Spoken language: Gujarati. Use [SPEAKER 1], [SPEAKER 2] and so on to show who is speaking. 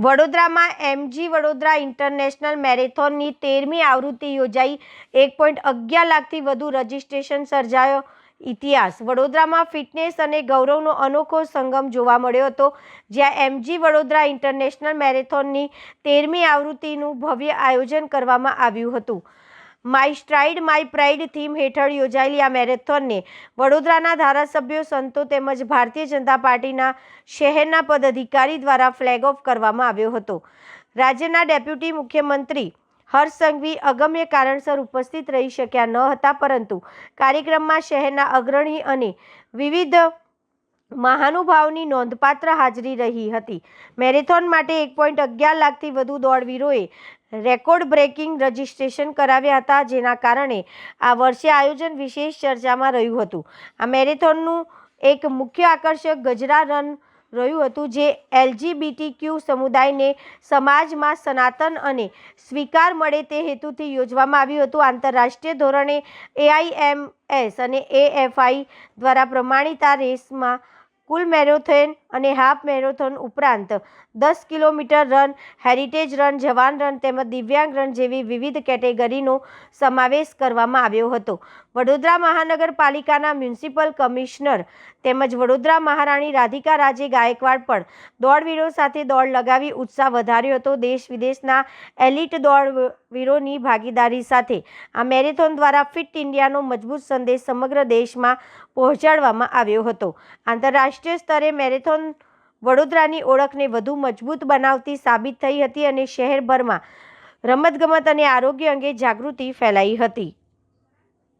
[SPEAKER 1] વડોદરામાં એમજી વડોદરા ઇન્ટરનેશનલ મેરેથોનની 13મી આવૃત્તિ યોજાઈ 1.11 લાખથી વધુ રજીસ્ટ્રેશન સર્જાયો ઇતિહાસ વડોદરામાં ફિટનેસ અને ગૌરવનો અનોખો સંગમ જોવા મળ્યો હતો, જ્યાં એમજી વડોદરા ઇન્ટરનેશનલ મેરેથોનની 13મી આવૃત્તિનું ભવ્ય આયોજન કરવામાં આવ્યું હતું। My stride my pride theme હેઠળ યોજાયેલી આ મેરેથોનને વડોદરાના ધારાસભ્યો, સંતો તેમજ ભારતીય જનતા પાર્ટીના શહેરના પદાધિકારી દ્વારા ફ્લેગ ઓફ કરવામાં આવ્યો હતો। રાજ્યના ડેપ્યુટી મુખ્યમંત્રી હર્ષ સંઘવી અગમ્ય કારણસર ઉપસ્થિત રહી શક્યા ન હતા, પરંતુ કાર્યક્રમમાં શહેરના અગ્રણી અને વિવિધ મહાનુભાવોની નોંધપાત્ર હાજરી રહી હતી। મેરેથોન માટે 1.11 લાખથી વધુ દોડવીરોએ રેકોર્ડ બ્રેકિંગ રજીસ્ટ્રેશન કરાવ્યા હતા, જેના કારણે આ વર્ષે આયોજન વિશેષ ચર્ચામાં રહ્યું હતું। આ મેરેથોનનું એક મુખ્ય આકર્ષક ગજરા રન રહ્યું હતું, જે એલજીબીટીક્યુ સમુદાયને સમાજમાં સનાતન અને સ્વીકાર મળે તે હેતુથી યોજવામાં આવ્યું હતું। આંતરરાષ્ટ્રીય ધોરણે AIMS અને AFI દ્વારા પ્રમાણિત આ રેસમાં કુલ મેરેથોન અને હાફ મેરેથોન ઉપરાંત 10 કિલોમીટર રન, હેરિટેજ રન, જવાન રન તેમજ દિવ્યાંગ રન જેવી વિવિધ કેટેગરીનો સમાવેશ કરવામાં આવ્યો હતો। વડોદરા મહાનગરપાલિકાના મ્યુનિસિપલ કમિશનર તેમજ વડોદરા મહારાણી રાધિકા રાજે ગાયકવાડ પણ દોડવીરો સાથે દોડ લગાવી ઉત્સાહ વધાર્યો હતો। દેશ વિદેશના એલિટ દોડવીરોની ભાગીદારી સાથે આ મેરેથોન દ્વારા ફિટ ઇન્ડિયાનો મજબૂત સંદેશ સમગ્ર દેશમાં પહોંચાડવામાં આવ્યો હતો। આંતરરાષ્ટ્રીય સ્તરે મેરેથોન વડોદરાની ઓળખને વધુ મજબૂત બનાવતી સાબિત થઈ હતી અને શહેરભરમાં રમતગમત અને આરોગ્ય અંગે જાગૃતિ ફેલાઈ હતી।